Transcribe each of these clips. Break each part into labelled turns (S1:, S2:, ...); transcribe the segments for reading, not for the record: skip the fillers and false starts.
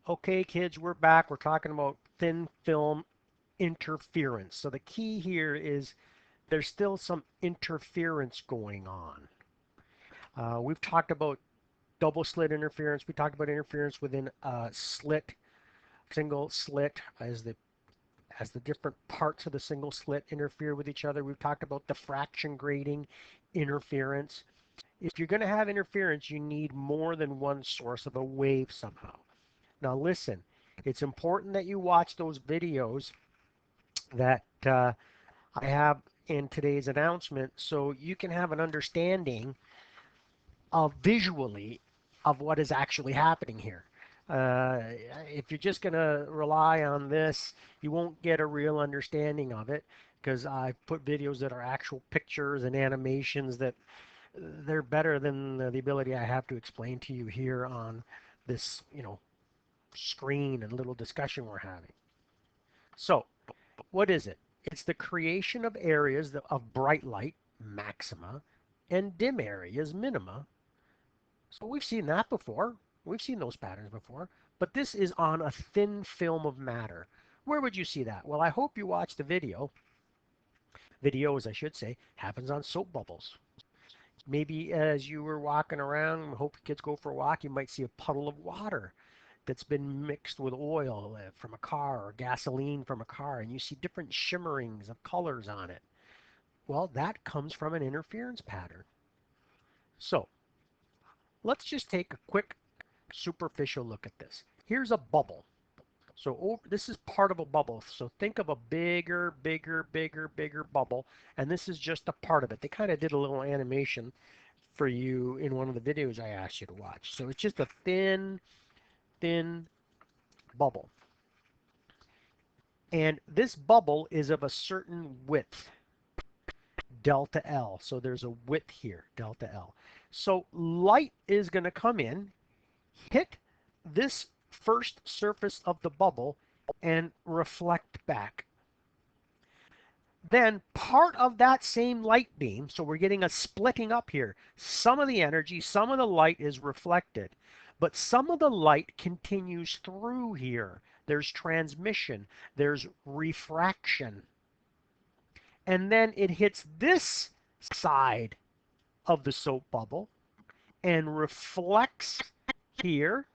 S1: Okay, kids, we're back. We're talking about thin film interference. So the key here is there's still some interference going on. We've talked about double slit interference. We talked about interference within a slit, single slit, as the different parts of the single slit interfere with each other. We've talked about diffraction grating interference. If you're going to have interference, you need more than one source of a wave somehow. Now listen, it's important that you watch those videos that I have in today's announcement so you can have an understanding of visually of what is actually happening here. Uh, if you're just going to rely on this, you won't get a real understanding of it because I put videos that are actual pictures and animations that they're better than the ability I have to explain to you here on this, screen and little discussion we're having. So, what is it? It's the creation of areas of bright light, maxima, and dim areas, minima. So we've seen that before. We've seen those patterns before. But this is on a thin film of matter. Where would you see that? Well, I hope you watch the video. Videos, I should say, happens on soap bubbles. Maybe as you were walking around, hope kids go for a walk, you might see a puddle of water that's been mixed with oil from a car or gasoline from a car, and you see different shimmerings of colors on it. Well, that comes from an interference pattern. So let's just take a quick superficial look at this. Here's a bubble. So this is part of a bubble. So think of a bigger, bigger, bigger, bigger bubble, and this is just a part of it. They kind of did a little animation for you in one of the videos I asked you to watch. So it's just a thin, thin bubble. And this bubble is of a certain width, delta L. So there's a width here, delta L. So light is going to come in, hit this first surface of the bubble, and reflect back. Then part of that same light beam, so we're getting a splitting up here. Some of the energy, some of the light is reflected, but some of the light continues through here. There's transmission, there's refraction. And then it hits this side of the soap bubble and reflects here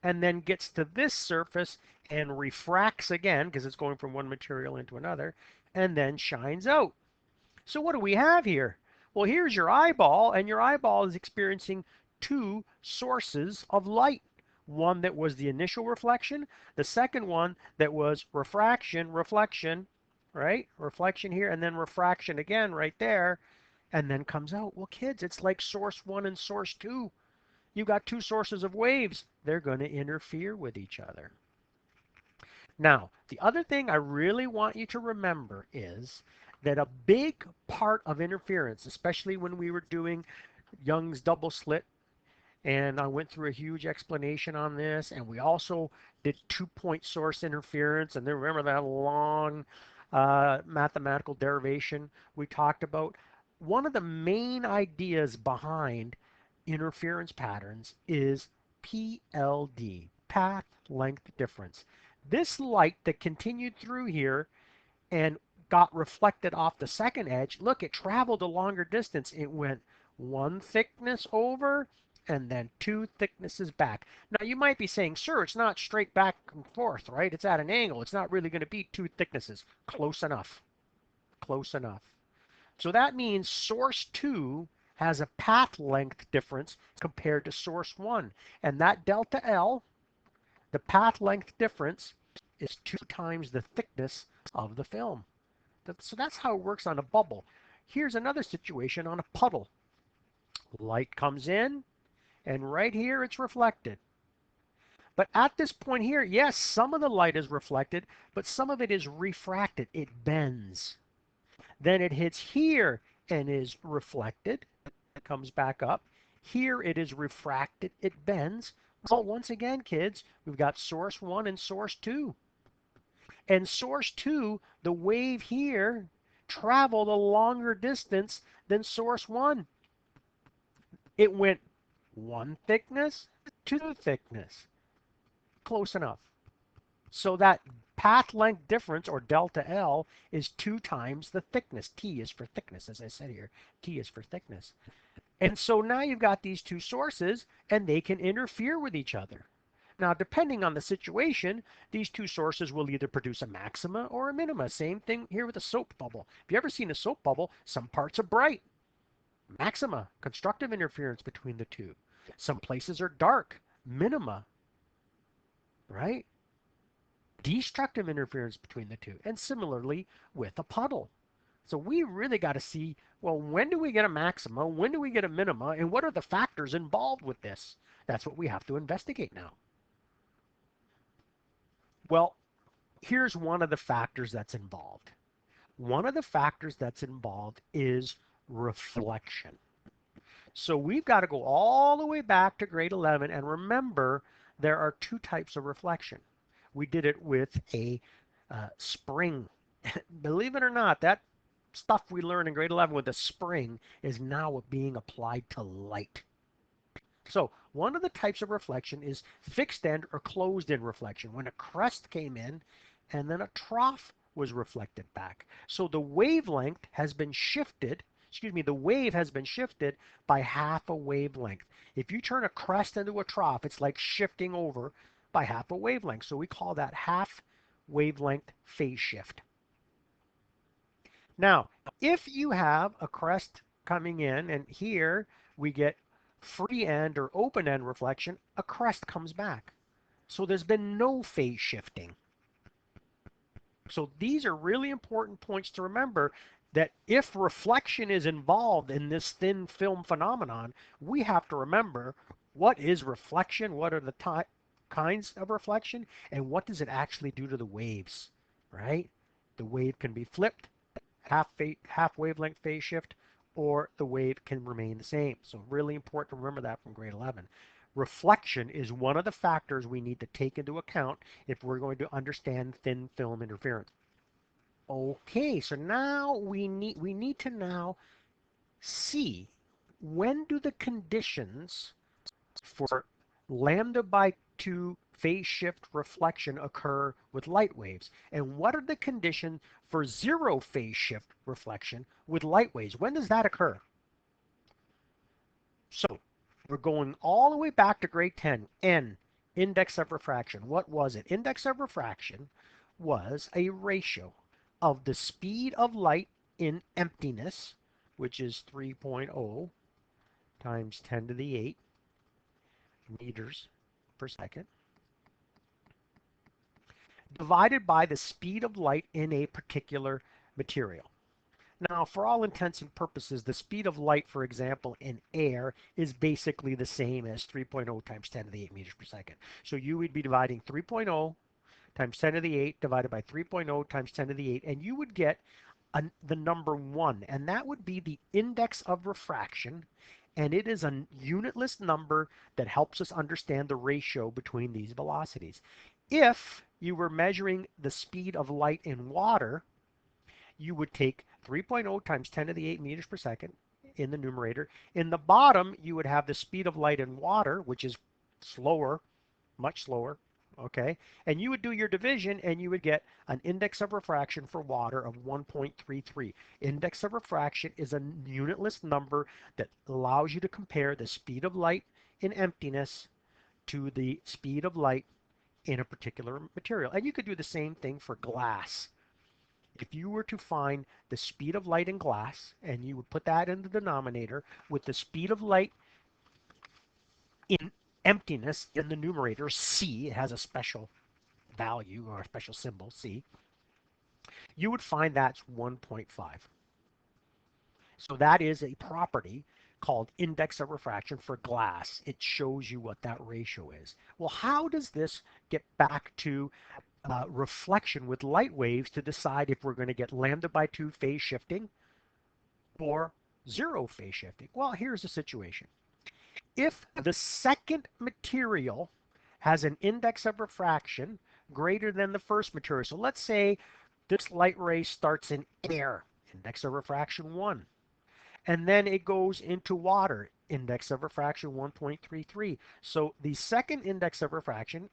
S1: and then gets to this surface and refracts again because it's going from one material into another and then shines out. So what do we have here? Well, here's your eyeball, and your eyeball is experiencing two sources of light. One that was the initial reflection, the second one that was refraction, reflection, right? Reflection here, and then refraction again right there, and then comes out. Well, kids, it's like source one and source two. You got two sources of waves. They're going to interfere with each other. Now, the other thing I really want you to remember is that a big part of interference, especially when we were doing Young's double slit, and I went through a huge explanation on this, and we also did 2-point source interference, and then remember that long mathematical derivation we talked about. One of the main ideas behind interference patterns is PLD, path length difference. This light that continued through here and got reflected off the second edge, look, it traveled a longer distance. It went one thickness over and then two thicknesses back. Now you might be saying, sir, it's not straight back and forth, right? It's at an angle. It's not really going to be two thicknesses. Close enough. Close enough. So that means source 2 has a path length difference compared to source 1. And that delta L, the path length difference, is 2 times the thickness of the film. So that's how it works on a bubble. Here's another situation on a puddle. Light comes in, and right here it's reflected. But at this point here, yes, some of the light is reflected, but some of it is refracted. It bends. Then it hits here and is reflected, comes back up. Here it is refracted, it bends. Well, once again, kids, we've got source 1 and source 2. And source 2, the wave here traveled a longer distance than source 1. It went one thickness, two thickness, close enough. So that path length difference, or delta L, is 2 times the thickness. T is for thickness, as I said here. T is for thickness. And so now you've got these two sources, and they can interfere with each other. Now, depending on the situation, these two sources will either produce a maxima or a minima. Same thing here with a soap bubble. If you've ever seen a soap bubble, some parts are bright. Maxima, constructive interference between the two. Some places are dark. Minima, right? Destructive interference between the two. And similarly with a puddle. So we really got to see, well, when do we get a maxima? When do we get a minima? And what are the factors involved with this? That's what we have to investigate now. Well, here's one of the factors that's involved. One of the factors that's involved is reflection. So we've got to go all the way back to grade 11 and remember there are two types of reflection. We did it with a spring. Believe it or not, that stuff we learned in grade 11 with a spring is now being applied to light. So one of the types of reflection is fixed end or closed end reflection, when a crest came in and then a trough was reflected back. So the wavelength has been shifted, the wave has been shifted by half a wavelength. If you turn a crest into a trough, it's like shifting over by half a wavelength. So we call that half wavelength phase shift. Now, if you have a crest coming in, and here we get free end or open end reflection, a crest comes back. So there's been no phase shifting. So these are really important points to remember, that if reflection is involved in this thin film phenomenon, we have to remember what is reflection, what are the kinds of reflection, and what does it actually do to the waves, right? The wave can be flipped, half wavelength phase shift, or the wave can remain the same. So really important to remember that from grade 11. Reflection is one of the factors we need to take into account if we're going to understand thin film interference. Okay, so now we need to now see, when do the conditions for lambda by 2 phase shift reflection occur with light waves, and what are the conditions for 0 phase shift reflection with light waves? When does that occur? So we're going all the way back to grade 10. N, index of refraction. What was it? Index of refraction was a ratio of the speed of light in emptiness, which is 3.0 times 10 to the 8 meters per second, divided by the speed of light in a particular material. Now, for all intents and purposes, the speed of light, for example, in air is basically the same as 3.0 times 10 to the 8 meters per second. So you would be dividing 3.0 times 10 to the 8 divided by 3.0 times 10 to the 8, and you would get the number 1, and that would be the index of refraction, and it is a unitless number that helps us understand the ratio between these velocities. If you were measuring the speed of light in water, you would take 3.0 times 10 to the 8 meters per second in the numerator. In the bottom, you would have the speed of light in water, which is slower, much slower, okay? And you would do your division, and you would get an index of refraction for water of 1.33. Index of refraction is a unitless number that allows you to compare the speed of light in emptiness to the speed of light in a particular material. And you could do the same thing for glass. If you were to find the speed of light in glass, and you would put that in the denominator with the speed of light in emptiness in the numerator, C, it has a special value or a special symbol, C, you would find that's 1.5. So that is a property called index of refraction for glass. It shows you what that ratio is. Well, how does this get back to reflection with light waves to decide if we're going to get lambda by 2 phase shifting or 0 phase shifting? Well, here's the situation. If the second material has an index of refraction greater than the first material, so let's say this light ray starts in air, index of refraction 1, and then it goes into water, index of refraction 1.33. So the second index of refraction,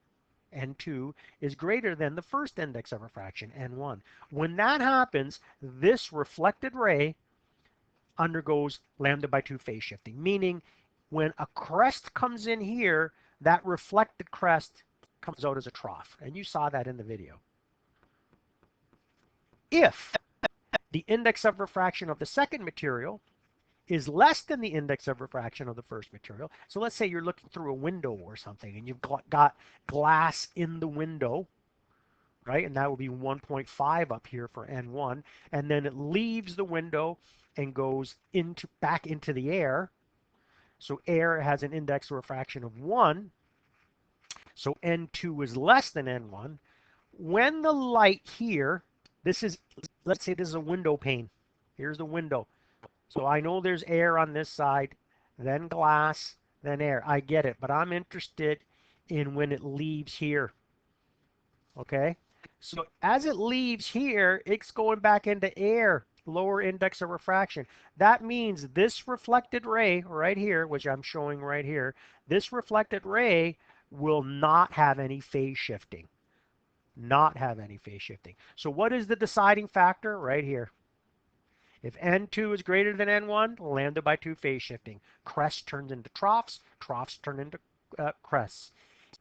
S1: N2 is greater than the first index of refraction, N1. When that happens, this reflected ray undergoes lambda by 2 phase shifting, meaning when a crest comes in here, that reflected crest comes out as a trough. And you saw that in the video. If the index of refraction of the second material is less than the index of refraction of the first material. So let's say you're looking through a window or something and you've got glass in the window, right? And that will be 1.5 up here for N1. And then it leaves the window and goes back into the air. So air has an index of refraction of 1. So N2 is less than N1. When the light here, let's say this is a window pane. Here's the window. So I know there's air on this side, then glass, then air. I get it, but I'm interested in when it leaves here. Okay? So as it leaves here, it's going back into air, lower index of refraction. That means this reflected ray right here, which I'm showing right here, this reflected ray will not have any phase shifting. Not have any phase shifting. So what is the deciding factor? Right here. If N2 is greater than N1, lambda by 2 phase shifting. Crest turns into troughs, troughs turn into crests.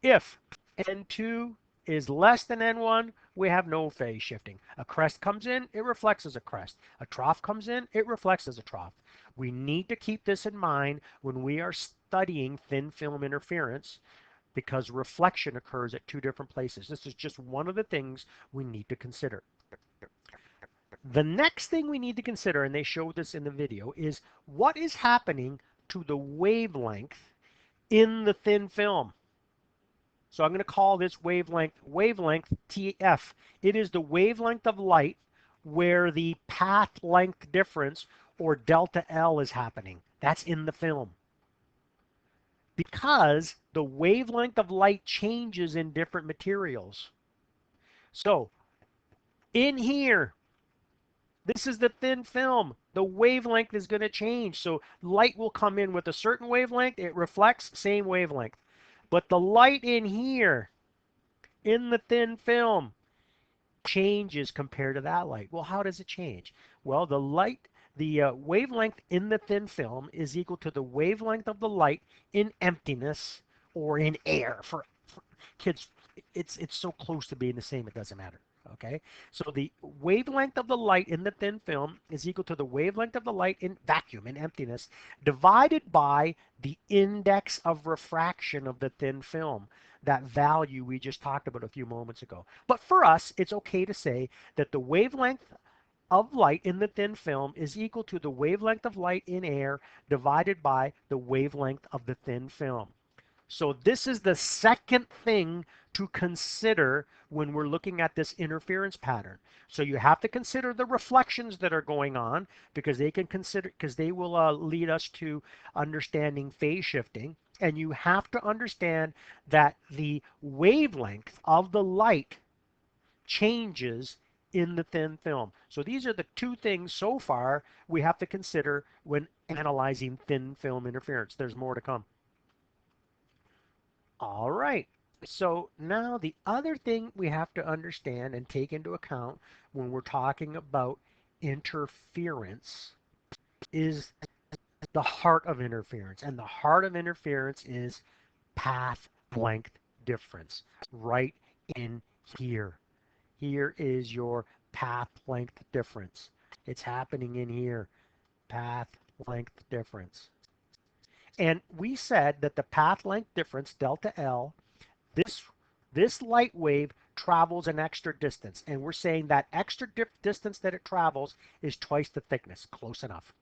S1: If N2 is less than N1, we have no phase shifting. A crest comes in, it reflects as a crest. A trough comes in, it reflects as a trough. We need to keep this in mind when we are studying thin film interference, because reflection occurs at two different places. This is just one of the things we need to consider. The next thing we need to consider, and they showed this in the video, is what is happening to the wavelength in the thin film. So I'm going to call this wavelength TF. It is the wavelength of light where the path length difference, or delta L, is happening. That's in the film. Because the wavelength of light changes in different materials. So in here, this is the thin film. The wavelength is going to change. So light will come in with a certain wavelength. It reflects, same wavelength. But the light in here, in the thin film, changes compared to that light. Well, how does it change? Well, the wavelength in the thin film is equal to the wavelength of the light in emptiness or in air. For kids, it's so close to being the same, it doesn't matter. Okay, so the wavelength of the light in the thin film is equal to the wavelength of the light in vacuum, in emptiness, divided by the index of refraction of the thin film, that value we just talked about a few moments ago. But for us, it's okay to say that the wavelength of light in the thin film is equal to the wavelength of light in air divided by the wavelength of the thin film. So this is the second thing to consider when we're looking at this interference pattern. So you have to consider the reflections that are going on, because they will lead us to understanding phase shifting. And you have to understand that the wavelength of the light changes in the thin film. So these are the two things so far we have to consider when analyzing thin film interference. There's more to come. All right. So now the other thing we have to understand and take into account when we're talking about interference is the heart of interference. And the heart of interference is path length difference right in here. Here is your path length difference. It's happening in here. Path length difference. And we said that the path length difference, delta L, this light wave travels an extra distance. And we're saying that extra distance that it travels is twice the thickness. Close enough.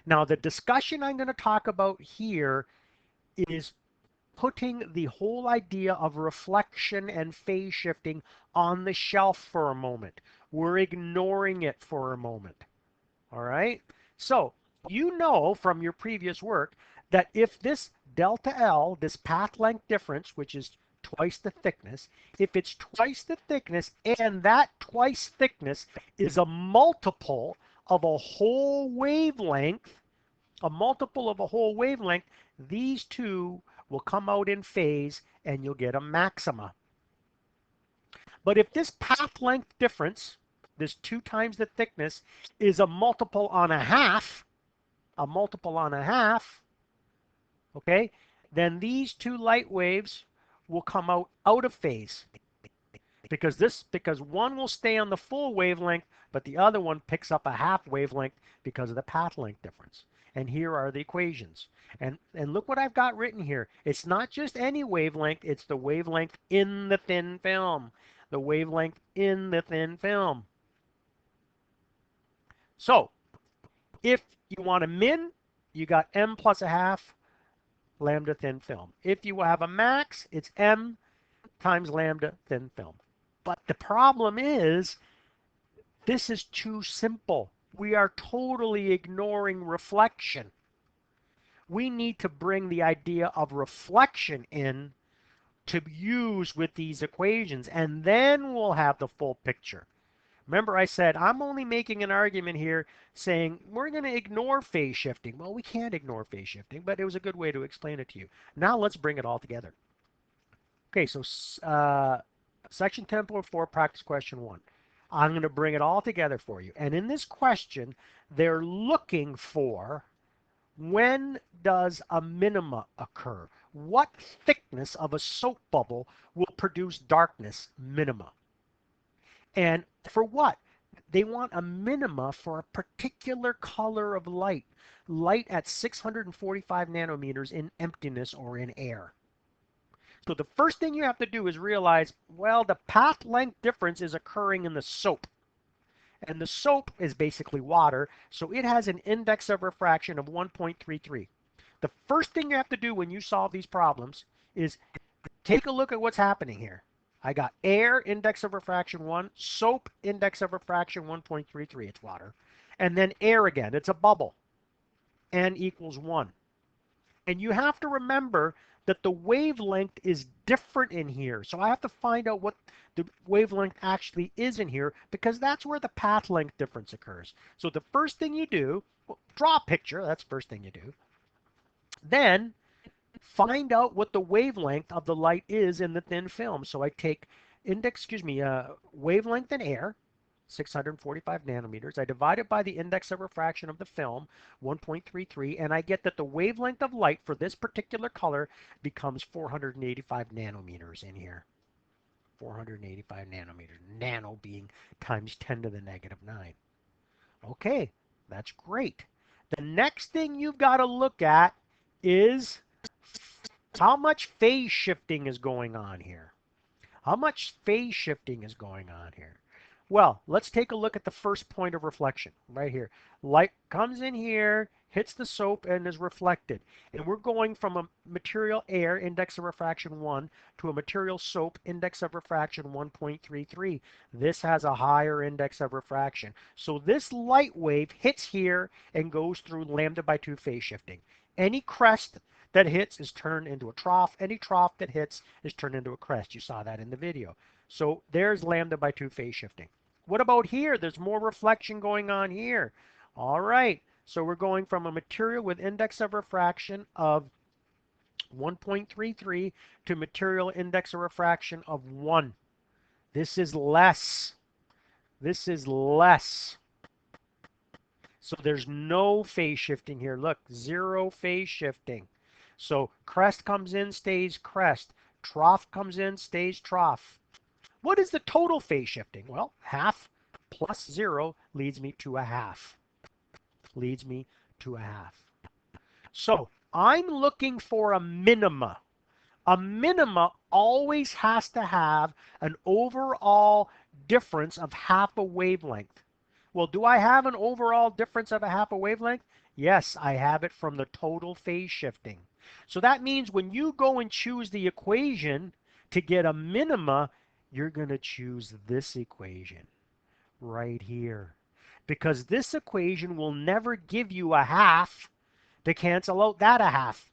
S1: Now, the discussion I'm going to talk about here is putting the whole idea of reflection and phase shifting on the shelf for a moment. We're ignoring it for a moment. All right? So, you know from your previous work that if this delta L, this path length difference, which is twice the thickness, if it's twice the thickness and that twice thickness is a multiple of a whole wavelength, these two will come out in phase and you'll get a maxima. But if this path length difference, this 2 times the thickness, is a multiple on a half, okay, then these 2 light waves will come out of phase because one will stay on the full wavelength, but the other one picks up a half wavelength because of the path length difference. And here are the equations. And look what I've got written here. It's not just any wavelength, it's the wavelength in the thin film. The wavelength in the thin film. So, if you want a min, you got m plus a half lambda thin film. If you have a max, it's m times lambda thin film. But the problem is, this is too simple. We are totally ignoring reflection. We need to bring the idea of reflection in to use with these equations, and then we'll have the full picture. Remember I said I'm only making an argument here saying we're going to ignore phase shifting. Well, we can't ignore phase shifting, but it was a good way to explain it to you. Now let's bring it all together. Okay, so section 10.4, practice question 1. I'm going to bring it all together for you. And in this question, they're looking for, when does a minima occur? What thickness of a soap bubble will produce darkness minima? And for what? They want a minima for a particular color of light. Light at 645 nanometers in emptiness or in air. So the first thing you have to do is realize, well, the path length difference is occurring in the soap. And the soap is basically water, so it has an index of refraction of 1.33. The first thing you have to do when you solve these problems is take a look at what's happening here. I got air, index of refraction 1, soap, index of refraction 1.33, it's water. And then air again, it's a bubble, n equals 1. And you have to remember that the wavelength is different in here. So I have to find out what the wavelength actually is in here, because that's where the path length difference occurs. So the first thing you do, well, draw a picture, that's the first thing you do. Then find out what the wavelength of the light is in the thin film. So I take wavelength in air, 645 nanometers. I divide it by the index of refraction of the film, 1.33, and I get that the wavelength of light for this particular color becomes 485 nanometers in here. 485 nanometers, nano being times 10 to the negative 9. Okay, that's great. The next thing you've got to look at is how much phase shifting is going on here. How much phase shifting is going on here? Well, let's take a look at the first point of reflection right here. Light comes in here, hits the soap, and is reflected. And we're going from a material air, index of refraction 1, to a material soap, index of refraction 1.33. This has a higher index of refraction. So this light wave hits here and goes through lambda by 2 phase shifting. Any crest that hits is turned into a trough. Any trough that hits is turned into a crest. You saw that in the video. So there's lambda by 2 phase shifting. What about here? There's more reflection going on here. All right. So we're going from a material with index of refraction of 1.33 to material index of refraction of 1. This is less. This is less. So there's no phase shifting here. Look, 0 phase shifting. So crest comes in, stays crest. Trough comes in, stays trough. What is the total phase shifting? Well, half plus 0 leads me to a half. Leads me to a half. So I'm looking for a minima. A minima always has to have an overall difference of half a wavelength. Well, do I have an overall difference of a half a wavelength? Yes, I have it from the total phase shifting. So that means when you go and choose the equation to get a minima, you're going to choose this equation right here. Because this equation will never give you a half to cancel out that a half.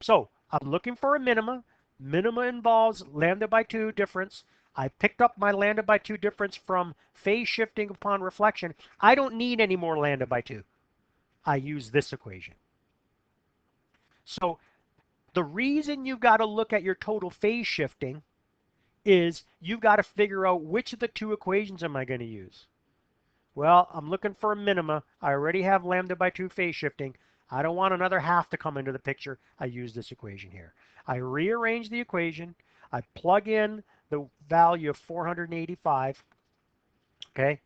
S1: So I'm looking for a minima. Minima involves lambda by 2 difference. I picked up my lambda by 2 difference from phase shifting upon reflection. I don't need any more lambda by 2. I use this equation. So the reason you've got to look at your total phase shifting is you've got to figure out which of the two equations am I going to use. Well, I'm looking for a minima. I already have lambda by 2 phase shifting. I don't want another half to come into the picture. I use this equation here. I rearrange the equation. I plug in the value of 485, okay?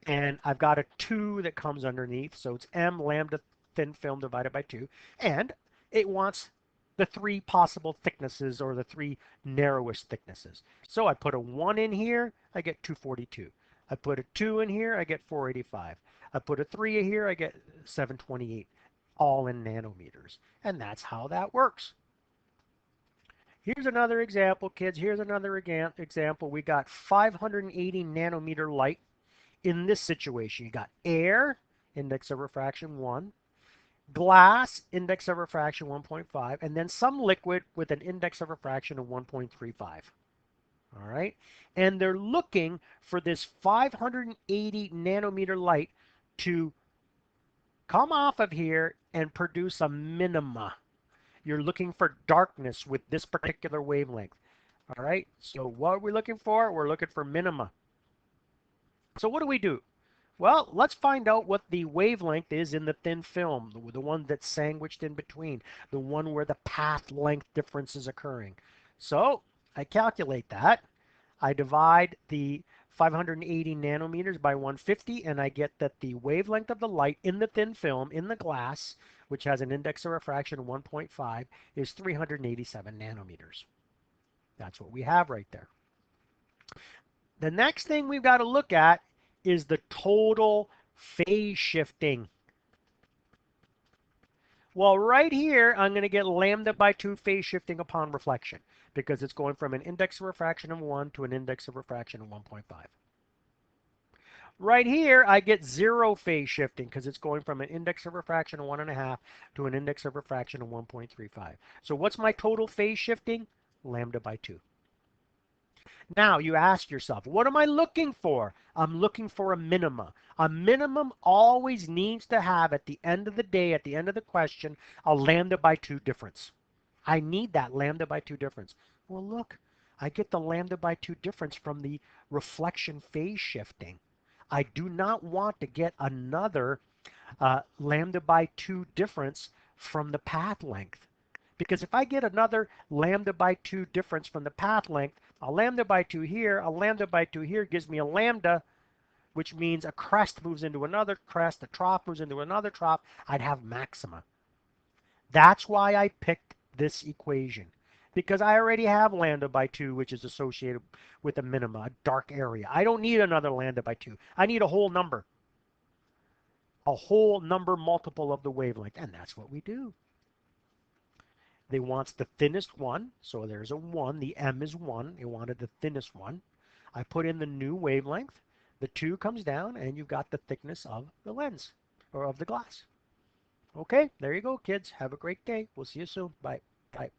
S1: And I've got a 2 that comes underneath, so it's m lambda thin film divided by 2. And it wants the 3 possible thicknesses or the 3 narrowest thicknesses. So I put a 1 in here, I get 242. I put a 2 in here, I get 485. I put a 3 in here, I get 728, all in nanometers. And that's how that works. Here's another example, kids. Here's another example. We got 580 nanometer light. In this situation, you got air, index of refraction 1, glass, index of refraction 1.5, and then some liquid with an index of refraction of 1.35. All right? And they're looking for this 580 nanometer light to come off of here and produce a minima. You're looking for darkness with this particular wavelength. All right? So what are we looking for? We're looking for minima. So what do we do? Well, let's find out what the wavelength is in the thin film, the one that's sandwiched in between, the one where the path length difference is occurring. So I calculate that. I divide the 580 nanometers by 150, and I get that the wavelength of the light in the thin film, in the glass, which has an index of refraction of 1.5, is 387 nanometers. That's what we have right there. The next thing we've got to look at is the total phase shifting. Well, right here, I'm going to get lambda by 2 phase shifting upon reflection because it's going from an index of refraction of 1 to an index of refraction of 1.5. Right here, I get 0 phase shifting because it's going from an index of refraction of 1.5 to an index of refraction of 1.35. So what's my total phase shifting? Lambda by 2. Now you ask yourself, what am I looking for? I'm looking for a minima. A minimum always needs to have, at the end of the day, at the end of the question, a lambda by 2 difference. I need that lambda by 2 difference. Well, look, I get the lambda by 2 difference from the reflection phase shifting. I do not want to get another lambda by 2 difference from the path length. Because if I get another lambda by 2 difference from the path length, a lambda by 2 here, a lambda by 2 here gives me a lambda, which means a crest moves into another crest, a trough moves into another trough. I'd have maxima. That's why I picked this equation. Because I already have lambda by 2, which is associated with a minima, a dark area. I don't need another lambda by 2. I need a whole number. A whole number multiple of the wavelength. And that's what we do. They wants the thinnest one, so there's a 1. The M is 1. They wanted the thinnest one. I put in the new wavelength. The 2 comes down, and you've got the thickness of the lens, or of the glass. Okay, there you go, kids. Have a great day. We'll see you soon. Bye. Bye.